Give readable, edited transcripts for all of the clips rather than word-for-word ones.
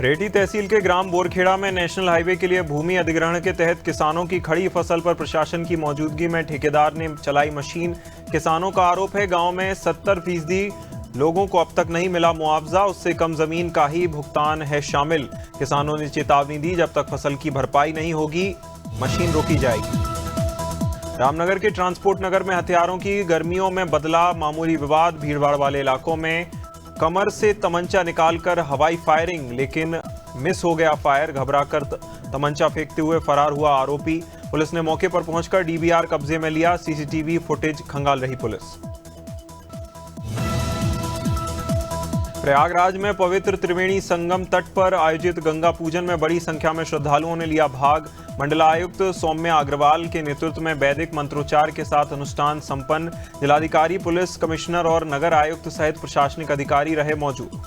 रेटी तहसील के ग्राम बोरखेड़ा में नेशनल हाईवे के लिए भूमि अधिग्रहण के तहत किसानों की खड़ी फसल पर प्रशासन की मौजूदगी में ठेकेदार ने चलाई मशीन। किसानों का आरोप है गांव में 70% लोगों को अब तक नहीं मिला मुआवजा, उससे कम जमीन का ही भुगतान है शामिल। किसानों ने चेतावनी दी, जब तक फसल की भरपाई नहीं होगी मशीन रोकी जाएगी। रामनगर के ट्रांसपोर्ट नगर में हथियारों की गर्मियों में बदला मामूली विवाद। भीड़भाड़ वाले इलाकों में कमर से तमंचा निकालकर हवाई फायरिंग, लेकिन मिस हो गया फायर। घबराकर तमंचा फेंकते हुए फरार हुआ आरोपी। पुलिस ने मौके पर पहुंचकर डीवीआर कब्जे में लिया। सीसीटीवी फुटेज खंगाल रही पुलिस। प्रयागराज में पवित्र त्रिवेणी संगम तट पर आयोजित गंगा पूजन में बड़ी संख्या में श्रद्धालुओं ने लिया भाग। मंडलायुक्त सौम्या अग्रवाल के नेतृत्व में वैदिक मंत्रोच्चार के साथ अनुष्ठान संपन्न। जिलाधिकारी, पुलिस कमिश्नर और नगर आयुक्त सहित प्रशासनिक अधिकारी रहे मौजूद।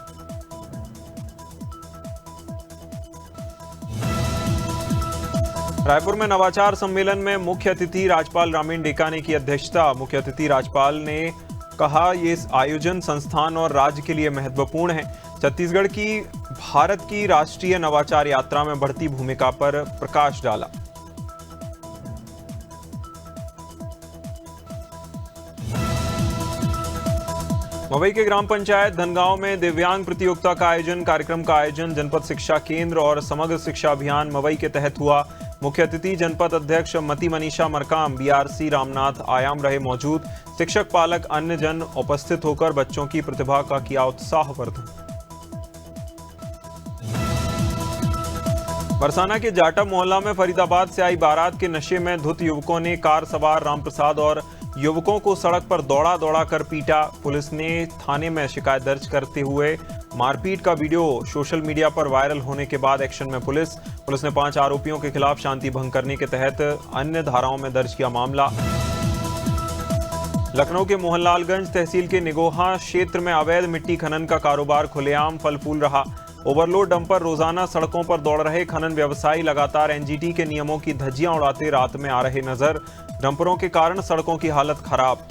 रायपुर में नवाचार सम्मेलन में मुख्य अतिथि राज्यपाल रामीन डेका ने की अध्यक्षता। मुख्य अतिथि राज्यपाल ने कहा, ये आयोजन संस्थान और राज्य के लिए महत्वपूर्ण है। छत्तीसगढ़ की भारत की राष्ट्रीय नवाचार यात्रा में बढ़ती भूमिका पर प्रकाश डाला। मवई के ग्राम पंचायत धनगांव में दिव्यांग प्रतियोगिता का आयोजन। कार्यक्रम का आयोजन जनपद शिक्षा केंद्र और समग्र शिक्षा अभियान मवई के तहत हुआ। मुख्य अतिथि जनपद अध्यक्ष मती मनीषा मरकाम, बीआरसी रामनाथ आयाम रहे मौजूद। शिक्षक, पालक, अन्य जन उपस्थित होकर बच्चों की प्रतिभा का किया उत्साहवर्धन। बरसाना के जाटा मोहल्ला में फरीदाबाद से आई बारात के नशे में धुत युवकों ने कार सवार रामप्रसाद और युवकों को सड़क पर दौड़ा दौड़ा कर पीटा। पुलिस ने थाने में शिकायत दर्ज करते हुए मारपीट का वीडियो सोशल मीडिया पर वायरल होने के बाद एक्शन में पुलिस ने 5 आरोपियों के खिलाफ शांति भंग करने के तहत अन्य धाराओं में दर्ज किया मामला। लखनऊ के मोहनलालगंज तहसील के निगोहा क्षेत्र में अवैध मिट्टी खनन का कारोबार खुलेआम फल फूल रहा। ओवरलोड डंपर रोजाना सड़कों पर दौड़ रहे खनन व्यवसायी लगातार एनजीटी के नियमों की धज्जियां उड़ाते रात में आ रहे नजर। डंपरों के कारण सड़कों की हालत खराब।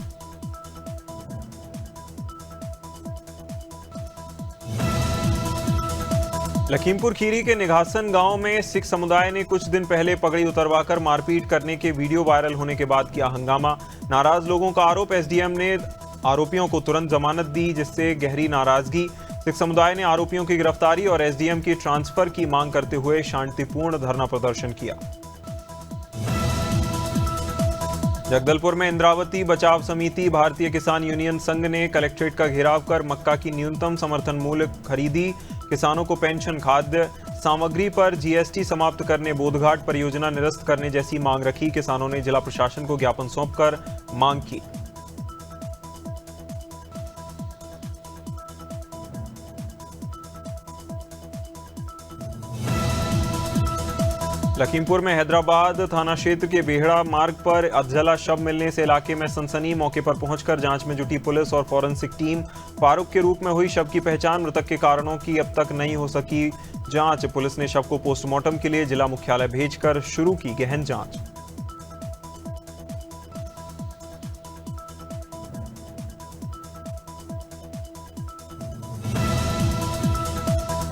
लखीमपुर खीरी के निघासन गांव में सिख समुदाय ने कुछ दिन पहले पगड़ी उतरवाकर मारपीट करने के वीडियो वायरल होने के बाद किया हंगामा। नाराज लोगों का आरोप, एसडीएम ने आरोपियों को तुरंत जमानत दी, जिससे गहरी नाराजगी। सिख समुदाय ने आरोपियों की गिरफ्तारी और एसडीएम की ट्रांसफर की मांग करते हुए शांतिपूर्ण धरना प्रदर्शन किया। जगदलपुर में इंद्रावती बचाव समिति भारतीय किसान यूनियन संघ ने कलेक्ट्रेट का घेराव कर मक्का की न्यूनतम समर्थन मूल्य खरीदी। किसानों को पेंशन, खाद्य सामग्री पर जीएसटी समाप्त करने, बोधघाट परियोजना निरस्त करने जैसी मांग रखी। किसानों ने जिला प्रशासन को ज्ञापन सौंपकर मांग की। लखीमपुर में हैदराबाद थाना क्षेत्र के बेहड़ा मार्ग पर अधजला शव मिलने से इलाके में सनसनी। मौके पर पहुंचकर जांच में जुटी पुलिस और फॉरेंसिक टीम। फारूक के रूप में हुई शव की पहचान। मृतक के कारणों की अब तक नहीं हो सकी जांच। पुलिस ने शव को पोस्टमार्टम के लिए जिला मुख्यालय भेजकर शुरू की गहन जांच।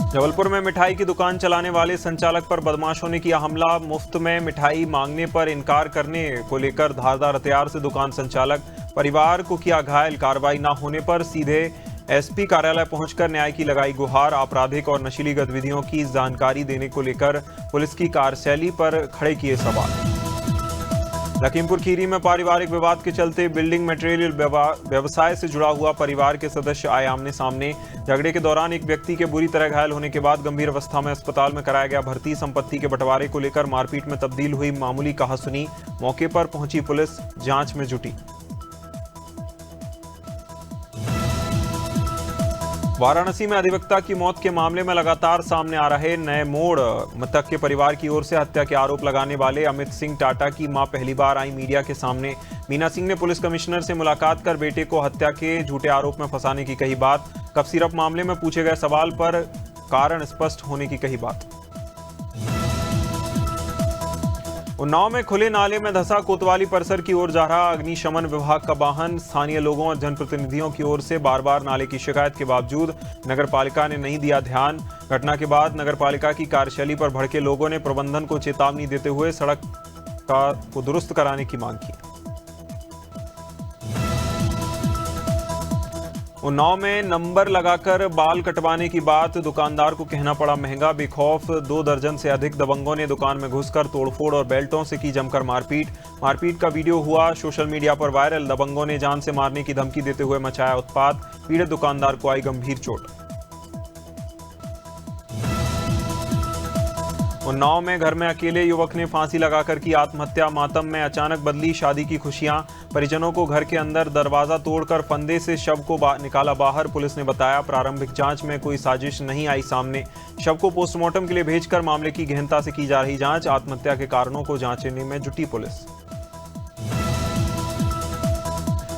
जबलपुर में मिठाई की दुकान चलाने वाले संचालक पर बदमाशों ने किया हमला। मुफ्त में मिठाई मांगने पर इनकार करने को लेकर धारदार हथियार से दुकान संचालक, परिवार को किया घायल। कार्रवाई न होने पर सीधे एसपी कार्यालय पहुंचकर न्याय की लगाई गुहार। आपराधिक और नशीली गतिविधियों की जानकारी देने को लेकर पुलिस की कार्यशैली पर खड़े किए सवाल। लखीमपुर खीरी में पारिवारिक विवाद के चलते बिल्डिंग मटेरियल व्यवसाय से जुड़ा हुआ परिवार के सदस्य आए आमने सामने। झगड़े के दौरान एक व्यक्ति के बुरी तरह घायल होने के बाद गंभीर अवस्था में अस्पताल में कराया गया भर्ती। संपत्ति के बंटवारे को लेकर मारपीट में तब्दील हुई मामूली कहासुनी। मौके पर पहुंची पुलिस जांच में जुटी। वाराणसी में अधिवक्ता की मौत के मामले में लगातार सामने आ रहे नए मोड़। मृतक के परिवार की ओर से हत्या के आरोप लगाने वाले अमित सिंह टाटा की मां पहली बार आई मीडिया के सामने। मीना सिंह ने पुलिस कमिश्नर से मुलाकात कर बेटे को हत्या के झूठे आरोप में फंसाने की कही बात। कफ सिरप मामले में पूछे गए सवाल पर कारण स्पष्ट होने की कही बात। उन्नाव में खुले नाले में धंसा कोतवाली परिसर की ओर जा रहा अग्निशमन विभाग का वाहन। स्थानीय लोगों और जनप्रतिनिधियों की ओर से बार बार नाले की शिकायत के बावजूद नगर पालिका ने नहीं दिया ध्यान। घटना के बाद नगर पालिका की कार्यशैली पर भड़के लोगों ने प्रबंधन को चेतावनी देते हुए सड़क को दुरुस्त कराने की मांग की। उन्नाव में नंबर लगाकर बाल कटवाने की बात, दुकानदार को कहना पड़ा महंगा। बेखौफ 2 दर्जन से अधिक दबंगों ने दुकान में घुसकर तोड़फोड़ और बेल्टों से की जमकर मारपीट का वीडियो हुआ सोशल मीडिया पर वायरल। दबंगों ने जान से मारने की धमकी देते हुए मचाया उत्पात। पीड़ित दुकानदार को आई गंभीर चोट। उन्नाव में घर में अकेले युवक ने फांसी लगाकर की आत्महत्या। मातम में अचानक बदली शादी की खुशियां। परिजनों को घर के अंदर दरवाजा तोड़कर फंदे से शव को निकाला बाहर। पुलिस ने बताया प्रारंभिक जांच में कोई साजिश नहीं आई सामने। शव को पोस्टमार्टम के लिए भेजकर मामले की गहनता से की जा रही जांच। आत्महत्या के कारणों को जांचने में जुटी पुलिस।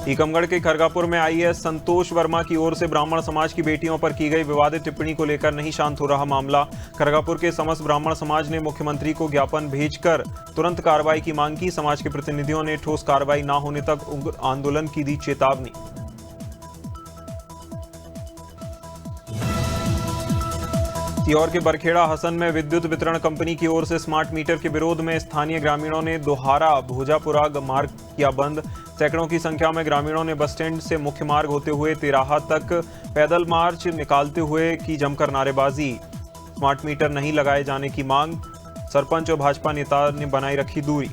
टीकमगढ़ के खरगापुर में आईएएस संतोष वर्मा की ओर से ब्राह्मण समाज की बेटियों पर की गई विवादित टिप्पणी को लेकर नहीं शांत हो रहा मामला। खरगापुर के समस्त ब्राह्मण समाज ने मुख्यमंत्री को ज्ञापन भेजकर तुरंत कार्रवाई की मांग की। समाज के प्रतिनिधियों ने ठोस कार्रवाई न होने तक उग्र आंदोलन की दी चेतावनी। सीहोर के बरखेड़ा हसन में विद्युत वितरण कंपनी की ओर से स्मार्ट मीटर के विरोध में स्थानीय ग्रामीणों ने दोहारा भोजापुरा मार्ग किया बंद। सैकड़ों की संख्या में ग्रामीणों ने बस स्टैंड से मुख्य मार्ग होते हुए तिराहा तक पैदल मार्च निकालते हुए की जमकर नारेबाजी। स्मार्ट मीटर नहीं लगाए जाने की मांग। सरपंच और भाजपा नेता ने बनाई रखी दूरी।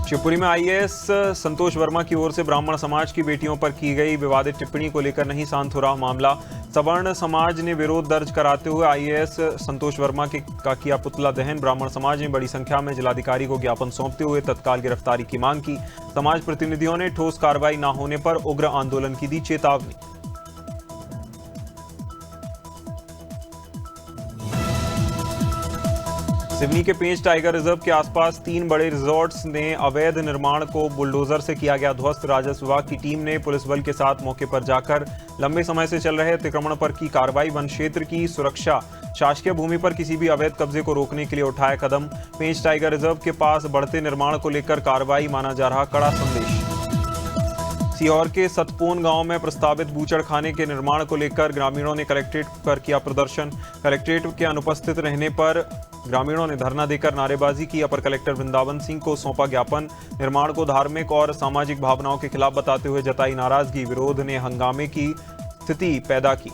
शिवपुरी में आईएएस संतोष वर्मा की ओर से ब्राह्मण समाज की बेटियों पर की गई विवादित टिप्पणी को लेकर नहीं शांत हो रहा मामला। सवर्ण समाज ने विरोध दर्ज कराते हुए आईएएस संतोष वर्मा का किया पुतला दहन। ब्राह्मण समाज ने बड़ी संख्या में जिलाधिकारी को ज्ञापन सौंपते हुए तत्काल गिरफ्तारी की मांग की। समाज प्रतिनिधियों ने ठोस कार्रवाई न होने पर उग्र आंदोलन की दी चेतावनी। सिवनी के पेंच टाइगर रिजर्व के आसपास 3 बड़े रिजॉर्ट्स ने अवैध निर्माण को बुलडोजर से किया गया ध्वस्त। राजस्व विभाग की टीम ने पुलिस बल के साथ मौके पर जाकर लंबे समय से चल रहे अतिक्रमण पर की कार्रवाई। वन क्षेत्र की सुरक्षा, शासकीय भूमि पर किसी भी अवैध कब्जे को रोकने के लिए उठाए कदम। पेंच टाइगर रिजर्व के पास बढ़ते निर्माण को लेकर कार्रवाई माना जा रहा कड़ा संदेश। सीहोर के सतपोन गांव में प्रस्तावित बूचड़ खाने के निर्माण को लेकर ग्रामीणों ने कलेक्ट्रेट पर किया प्रदर्शन। कलेक्ट्रेट के अनुपस्थित रहने पर ग्रामीणों ने धरना देकर नारेबाजी की। अपर कलेक्टर वृंदावन सिंह को सौंपा ज्ञापन। निर्माण को धार्मिक और सामाजिक भावनाओं के खिलाफ बताते हुए जताई नाराजगी। विरोध ने हंगामे की स्थिति पैदा की।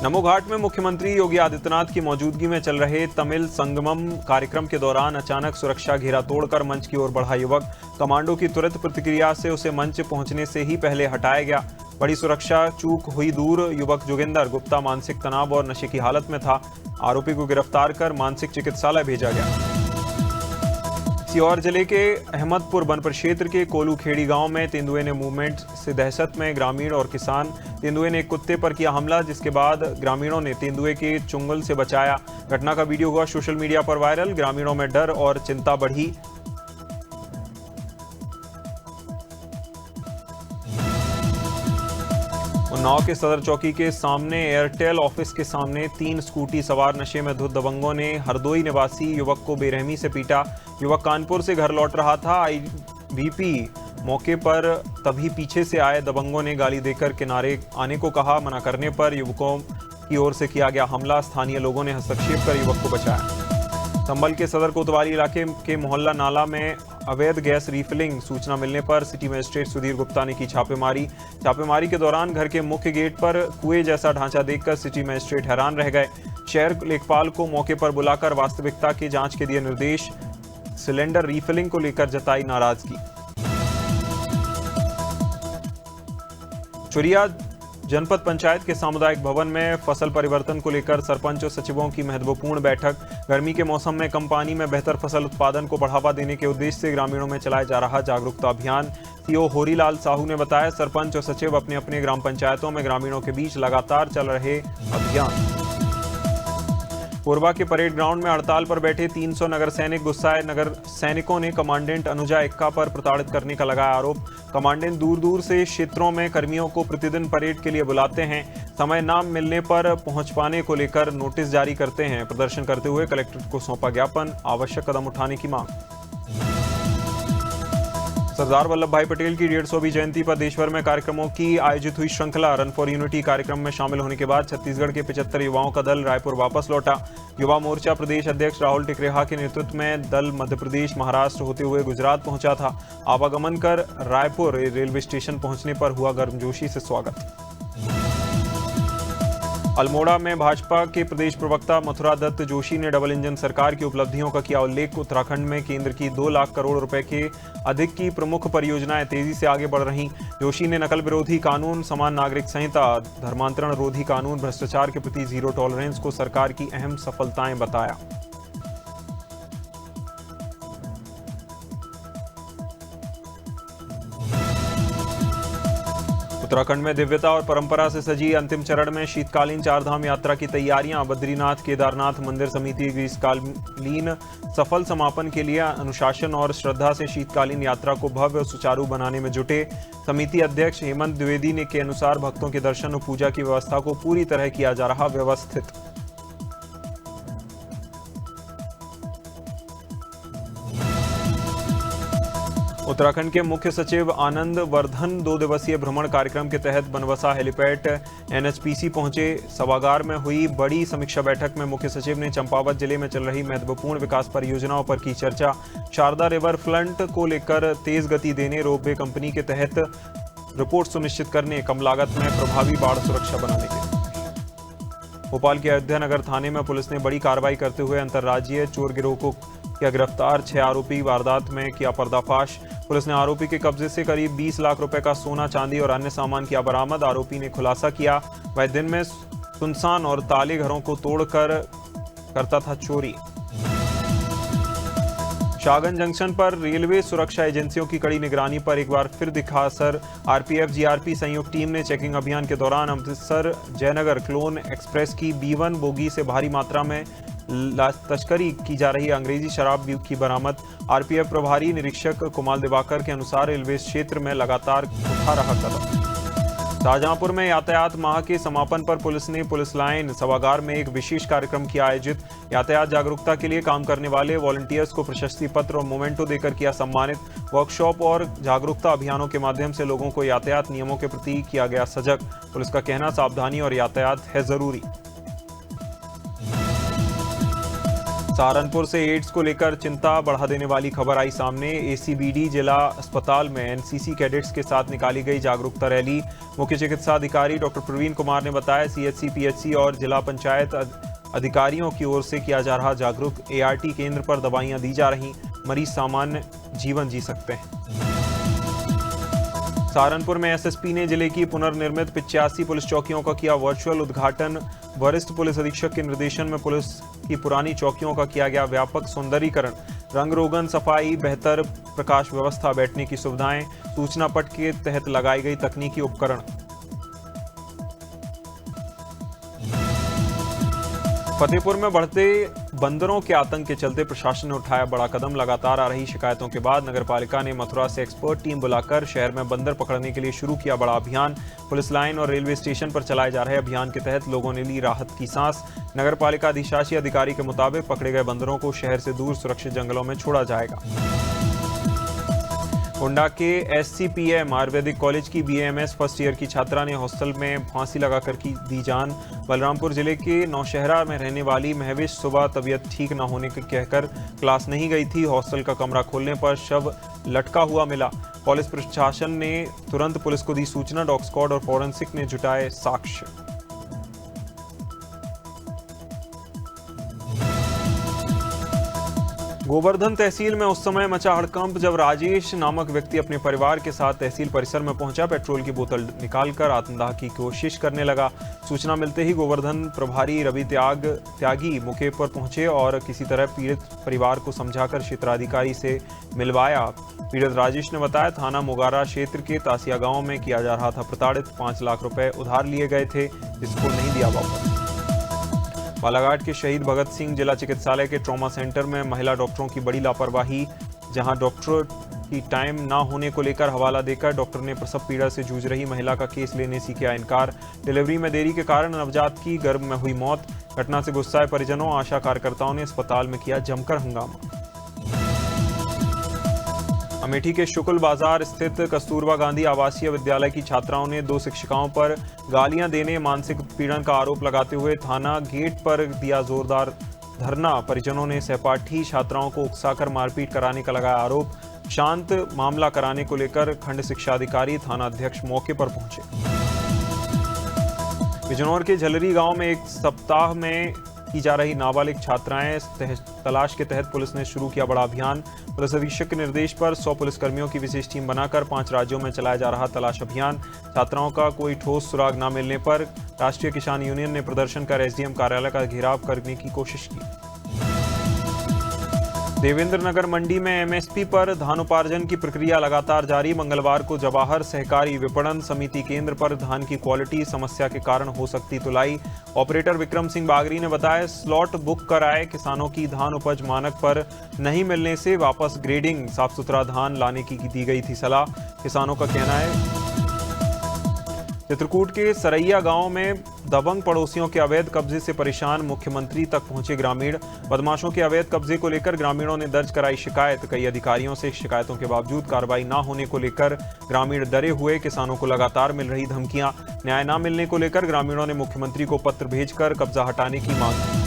नमो घाट में मुख्यमंत्री योगी आदित्यनाथ की मौजूदगी में चल रहे तमिल संगमम कार्यक्रम के दौरान अचानक सुरक्षा घेरा तोड़कर मंच की ओर बढ़ा युवक। कमांडो की तुरंत प्रतिक्रिया से उसे मंच पहुंचने से ही पहले हटाया गया। बड़ी सुरक्षा चूक हुई दूर। युवक जोगिंदर गुप्ता मानसिक तनाव और नशे की हालत में था। आरोपी को गिरफ्तार कर मानसिक चिकित्सालय भेजा गया। सीहोर जिले के अहमदपुर वन परिक्षेत्र के कोलूखेड़ी गांव में तेंदुए ने मूवमेंट से दहशत में ग्रामीण और किसान। तेंदुए ने एक कुत्ते पर किया हमला, जिसके बाद ग्रामीणों ने तेंदुए के चुंगल से बचाया। घटना का वीडियो हुआ सोशल मीडिया पर वायरल। ग्रामीणों में डर और चिंता बढ़ी। उन्नाव के सदर चौकी के सामने एयरटेल ऑफिस के सामने 3 स्कूटी सवार नशे में धुत दबंगों ने हरदोई निवासी युवक को बेरहमी से पीटा। युवक कानपुर से घर लौट रहा था। आईवीपी मौके पर तभी पीछे से आए दबंगों ने गाली देकर किनारे आने को कहा। मना करने पर युवकों की ओर से किया गया हमला। स्थानीय लोगों ने हस्तक्षेप कर युवक को बचाया। संभल के सदर कोतवाली इलाके के मोहल्ला नाला में अवैध गैस रिफिलिंग सूचना मिलने पर सिटी मजिस्ट्रेट सुधीर गुप्ता ने की छापेमारी के दौरान घर के मुख्य गेट पर कुएं जैसा ढांचा देखकर सिटी मजिस्ट्रेट हैरान रह गए। शहर लेखपाल को मौके पर बुलाकर वास्तविकता की जांच के दिए निर्देश। सिलेंडर रिफिलिंग को लेकर जताई नाराजगी। चुरिया जनपद पंचायत के सामुदायिक भवन में फसल परिवर्तन को लेकर सरपंच और सचिवों की महत्वपूर्ण बैठक। गर्मी के मौसम में कम पानी में बेहतर फसल उत्पादन को बढ़ावा देने के उद्देश्य से ग्रामीणों में चलाया जा रहा जागरूकता अभियान। सीओ होरीलाल साहू ने बताया सरपंच और सचिव अपने अपने ग्राम पंचायतों में ग्रामीणों के बीच लगातार चल रहे अभियान। कोरबा के परेड ग्राउंड में हड़ताल पर बैठे 300 नगर सैनिक गुस्साए। नगर सैनिकों ने कमांडेंट अनुजा एक्का पर प्रताड़ित करने का लगाया आरोप। कमांडेंट दूर दूर से क्षेत्रों में कर्मियों को प्रतिदिन परेड के लिए बुलाते हैं। समय न मिलने पर पहुंच पाने को लेकर नोटिस जारी करते हैं। प्रदर्शन करते हुए कलेक्टर को सौंपा ज्ञापन, आवश्यक कदम उठाने की मांग। सरदार वल्लभ भाई पटेल की 150वीं जयंती पर देश भर में कार्यक्रमों की आयोजित हुई श्रृंखला। रन फॉर यूनिटी कार्यक्रम में शामिल होने के बाद छत्तीसगढ़ के 75 युवाओं का दल रायपुर वापस लौटा। युवा मोर्चा प्रदेश अध्यक्ष राहुल टिकरेहा के नेतृत्व में दल मध्य प्रदेश, महाराष्ट्र होते हुए गुजरात पहुंचा था। आवागमन कर रायपुर रेलवे स्टेशन पहुंचने पर हुआ गर्मजोशी से स्वागत। अल्मोड़ा में भाजपा के प्रदेश प्रवक्ता मथुरा दत्त जोशी ने डबल इंजन सरकार की उपलब्धियों का किया उल्लेख। उत्तराखंड में केंद्र की 2 लाख करोड़ रुपए के अधिक की प्रमुख परियोजनाएं तेजी से आगे बढ़ रही। जोशी ने नकल विरोधी कानून, समान नागरिक संहिता, धर्मांतरण रोधी कानून, भ्रष्टाचार के प्रति जीरो टॉलरेंस को सरकार की अहम सफलताएं बताया। उत्तराखंड में दिव्यता और परंपरा से सजी अंतिम चरण में शीतकालीन चारधाम यात्रा की तैयारियां। बद्रीनाथ केदारनाथ मंदिर समिति ग्रीष्मकालीन सफल समापन के लिए अनुशासन और श्रद्धा से शीतकालीन यात्रा को भव्य और सुचारू बनाने में जुटे। समिति अध्यक्ष हेमंत द्विवेदी ने के अनुसार भक्तों के दर्शन और पूजा की व्यवस्था को पूरी तरह किया जा रहा व्यवस्थित। उत्तराखंड के मुख्य सचिव आनंद वर्धन 2 दिवसीय भ्रमण कार्यक्रम के तहत बनवसा हेलीपैड एनएचपीसी पहुंचे। सभागार में हुई बड़ी समीक्षा बैठक में मुख्य सचिव ने चंपावत जिले में चल रही महत्वपूर्ण विकास परियोजनाओं पर की चर्चा। शारदा रिवर फ्रंट को लेकर तेज गति देने, रोपवे कंपनी के तहत रिपोर्ट सुनिश्चित करने, कम लागत में प्रभावी बाढ़ सुरक्षा बनाने के। भोपाल के अयोध्या नगर थाने में पुलिस ने बड़ी कार्रवाई करते हुए अंतर्राज्यीय चोर गिरोह को किया गिरफ्तार। 6 आरोपी वारदात में किया पर्दाफाश। पुलिस ने आरोपी के कब्जे से करीब 20 लाख रुपए का सोना, चांदी और अन्य सामान किया बरामद। आरोपी ने खुलासा किया वह दिन में सुनसान और ताले घरों को तोड़कर करता था चोरी। शाहगंज जंक्शन पर रेलवे सुरक्षा एजेंसियों की कड़ी निगरानी पर एक बार फिर दिखा असर। आरपीएफ जीआरपी संयुक्त टीम ने चेकिंग अभियान के दौरान अमृतसर जयनगर क्लोन एक्सप्रेस की B1 बोगी से भारी मात्रा में तस्करी की जा रही अंग्रेजी शराब की बरामद। आरपीएफ प्रभारी निरीक्षक कुमाल दिवाकर के अनुसार रेलवे क्षेत्र में लगातार उठा रहा कदम। शाहजहांपुर में यातायात माह के समापन पर पुलिस ने पुलिस लाइन सभागार में एक विशेष कार्यक्रम किया आयोजित। यातायात जागरूकता के लिए काम करने वाले वॉलंटियर्स को प्रशस्ति पत्र और मोमेंटो देकर किया सम्मानित। वर्कशॉप और जागरूकता अभियानों के माध्यम से लोगों को यातायात नियमों के प्रति किया गया सजग। पुलिस का कहना, सावधानी और यातायात है जरूरी। सहारनपुर से एड्स को लेकर चिंता बढ़ा देने वाली खबर आई सामने। एसीबीडी जिला अस्पताल में एनसीसी कैडेट्स के साथ निकाली गई जागरूकता रैली। मुख्य चिकित्सा अधिकारी डॉक्टर प्रवीण कुमार ने बताया, सीएचसी, पीएचसी और जिला पंचायत अधिकारियों की ओर से किया जा रहा जागरूक। एआरटी केंद्र पर दवाइयां दी जा रही, मरीज सामान्य जीवन जी सकते हैं। सहारनपुर में एसएसपी ने जिले की पुनर्निर्मित 85 पुलिस चौकियों का किया वर्चुअल उद्घाटन। वरिष्ठ पुलिस अधीक्षक के निर्देशन में पुलिस की पुरानी चौकियों का किया गया व्यापक सौंदर्यीकरण। रंग रोगन, सफाई, बेहतर प्रकाश व्यवस्था, बैठने की सुविधाएं, सूचना पट के तहत लगाई गई तकनीकी उपकरण। फतेहपुर में बढ़ते बंदरों के आतंक के चलते प्रशासन ने उठाया बड़ा कदम। लगातार आ रही शिकायतों के बाद नगरपालिका ने मथुरा से एक्सपर्ट टीम बुलाकर शहर में बंदर पकड़ने के लिए शुरू किया बड़ा अभियान। पुलिस लाइन और रेलवे स्टेशन पर चलाए जा रहे अभियान के तहत लोगों ने ली राहत की सांस। नगरपालिका अधिशासी अधिकारी के मुताबिक पकड़े गए बंदरों को शहर से दूर सुरक्षित जंगलों में छोड़ा जाएगा। गोंडा के एससीपीएम आयुर्वेदिक कॉलेज की बीएमएस फर्स्ट ईयर की छात्रा ने हॉस्टल में फांसी लगाकर की दी जान। बलरामपुर जिले के नौशहरा में रहने वाली महविश सुबह तबीयत ठीक न होने के कहकर क्लास नहीं गई थी। हॉस्टल का कमरा खोलने पर शव लटका हुआ मिला। कॉलेज प्रशासन ने तुरंत पुलिस को दी सूचना। डॉग स्क्वाड और फॉरेंसिक ने जुटाए साक्ष्य। गोवर्धन तहसील में उस समय मचा हड़कंप जब राजेश नामक व्यक्ति अपने परिवार के साथ तहसील परिसर में पहुंचा। पेट्रोल की बोतल निकालकर आत्मदाह की कोशिश करने लगा। सूचना मिलते ही गोवर्धन प्रभारी रवि त्यागी मौके पर पहुंचे और किसी तरह पीड़ित परिवार को समझाकर क्षेत्राधिकारी से मिलवाया। पीड़ित राजेश ने बताया, थाना मोगारा क्षेत्र के तासिया गांव में किया जा रहा था प्रताड़ित। 5 लाख रुपए उधार लिए गए थे, जिसको नहीं दिया वापस। बालाघाट के शहीद भगत सिंह जिला चिकित्सालय के ट्रॉमा सेंटर में महिला डॉक्टरों की बड़ी लापरवाही। जहां डॉक्टर की टाइम ना होने को लेकर हवाला देकर डॉक्टर ने प्रसव पीड़ा से जूझ रही महिला का केस लेने से किया इनकार। डिलीवरी में देरी के कारण नवजात की गर्भ में हुई मौत। घटना से गुस्साए परिजनों, आशा कार्यकर्ताओं ने अस्पताल में किया जमकर हंगामा। अमेठी के शुक्ल बाजार स्थित कस्तूरबा गांधी आवासीय विद्यालय की छात्राओं ने 2 शिक्षिकाओं पर गालियां देने, मानसिक उत्पीड़न का आरोप लगाते हुए थाना गेट पर दिया जोरदार धरना। परिजनों ने सहपाठी छात्राओं को उकसाकर मारपीट कराने का लगाया आरोप। शांत मामला कराने को लेकर खंड शिक्षा अधिकारी, थाना अध्यक्ष मौके पर पहुंचे। बिजनौर के झलरी गांव में एक सप्ताह में की जा रही नाबालिग छात्राएं तलाश के तहत पुलिस ने शुरू किया बड़ा अभियान। पुलिस अधीक्षक के निर्देश पर 100 पुलिसकर्मियों की विशेष टीम बनाकर 5 राज्यों में चलाया जा रहा तलाश अभियान। छात्राओं का कोई ठोस सुराग न मिलने पर राष्ट्रीय किसान यूनियन ने प्रदर्शन कर एसडीएम कार्यालय का घेराव करने की कोशिश की। देवेंद्र नगर मंडी में एमएसपी पर धान उपार्जन की प्रक्रिया लगातार जारी। मंगलवार को जवाहर सहकारी विपणन समिति केंद्र पर धान की क्वालिटी समस्या के कारण हो सकती तुलाई। ऑपरेटर विक्रम सिंह बागरी ने बताया, स्लॉट बुक कराए किसानों की धान उपज मानक पर नहीं मिलने से वापस ग्रेडिंग साफ सुथरा धान लाने की दी गई थी सलाह। किसानों का कहना है चित्रकूट के सरैया गांव में दबंग पड़ोसियों के अवैध कब्जे से परेशान मुख्यमंत्री तक पहुंचे ग्रामीण। बदमाशों के अवैध कब्जे को लेकर ग्रामीणों ने दर्ज कराई शिकायत। कई अधिकारियों से शिकायतों के बावजूद कार्रवाई न होने को लेकर ग्रामीण डरे हुए। किसानों को लगातार मिल रही धमकियां। न्याय न मिलने को लेकर ग्रामीणों ने मुख्यमंत्री को पत्र भेजकर कब्जा हटाने की मांग की।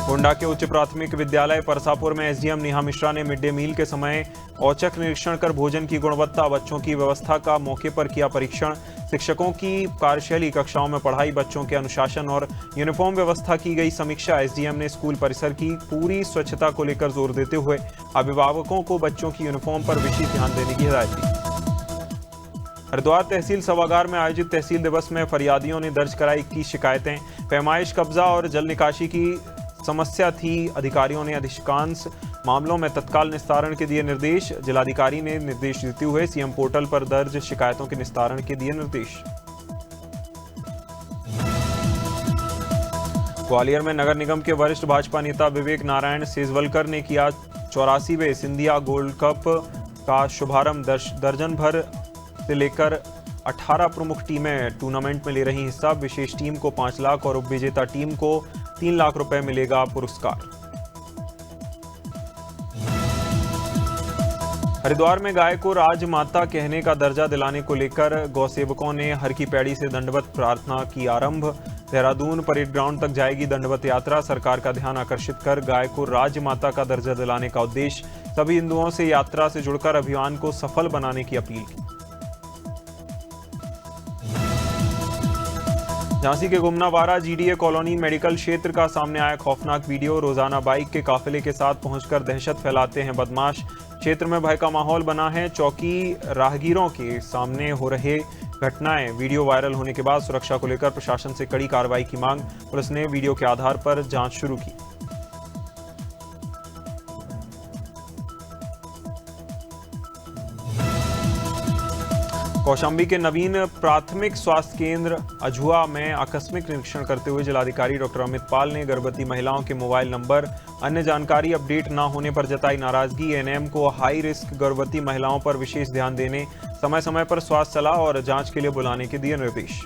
गोंडा के उच्च प्राथमिक विद्यालय परसापुर में एसडीएम नेहा मिश्रा ने मिड डे मील के समय औचक निरीक्षण कर भोजन की गुणवत्ता, बच्चों की व्यवस्था का मौके पर किया परीक्षण। शिक्षकों की कार्यशैली, कक्षाओं में पढ़ाई, बच्चों के अनुशासन और यूनिफॉर्म व्यवस्था की गई समीक्षा। एसडीएम ने स्कूल परिसर की पूरी स्वच्छता को लेकर जोर देते हुए अभिभावकों को बच्चों की यूनिफॉर्म पर विशेष ध्यान देने की हिदायत दी। हरिद्वार तहसील सभागार में आयोजित तहसील दिवस में फरियादियों ने दर्ज कराई 21 शिकायतें। पैमाइश, कब्जा और जल निकासी की समस्या थी। अधिकारियों ने अधिकांश मामलों में तत्काल निस्तारण के दिए निर्देश। जिलाधिकारी ने निर्देश देते हुए सीएम पोर्टल पर दर्ज शिकायतों के निस्तारण के दिए निर्देश। ग्वालियर में नगर निगम के वरिष्ठ भाजपा नेता विवेक नारायण सेजवलकर ने किया 84वें सिंधिया गोल्ड कप का शुभारंभ। दर्जन भर से लेकर 18 प्रमुख टीमें टूर्नामेंट में ले रही हिस्सा। विशेष टीम को 5 लाख और उपविजेता टीम को 3 लाख रुपए मिलेगा पुरस्कार। हरिद्वार में गाय को राजमाता कहने का दर्जा दिलाने को लेकर गौसेवकों ने हर की पैड़ी से दंडवत प्रार्थना की आरंभ। देहरादून परेड ग्राउंड तक जाएगी दंडवत यात्रा। सरकार का ध्यान आकर्षित कर गाय को राजमाता का दर्जा दिलाने का उद्देश्य। सभी हिंदुओं से यात्रा से जुड़कर अभियान को सफल बनाने की अपील की। झांसी के गुमनावाड़ा जीडीए कॉलोनी मेडिकल क्षेत्र का सामने आया खौफनाक वीडियो। रोजाना बाइक के काफिले के साथ पहुंचकर दहशत फैलाते हैं बदमाश। क्षेत्र में भय का माहौल बना है। चौकी राहगीरों के सामने हो रहे घटनाएं। वीडियो वायरल होने के बाद सुरक्षा को लेकर प्रशासन से कड़ी कार्रवाई की मांग। पुलिस ने वीडियो के आधार पर जांच शुरू की। कौशाम्बी के नवीन प्राथमिक स्वास्थ्य केंद्र अझुआ में आकस्मिक निरीक्षण करते हुए जिलाधिकारी डॉक्टर अमित पाल ने गर्भवती महिलाओं के मोबाइल नंबर, अन्य जानकारी अपडेट न होने पर जताई नाराजगी। एनएम को हाई रिस्क गर्भवती महिलाओं पर विशेष ध्यान देने, समय समय पर स्वास्थ्य सलाह और जांच के लिए बुलाने के दिए निर्देश।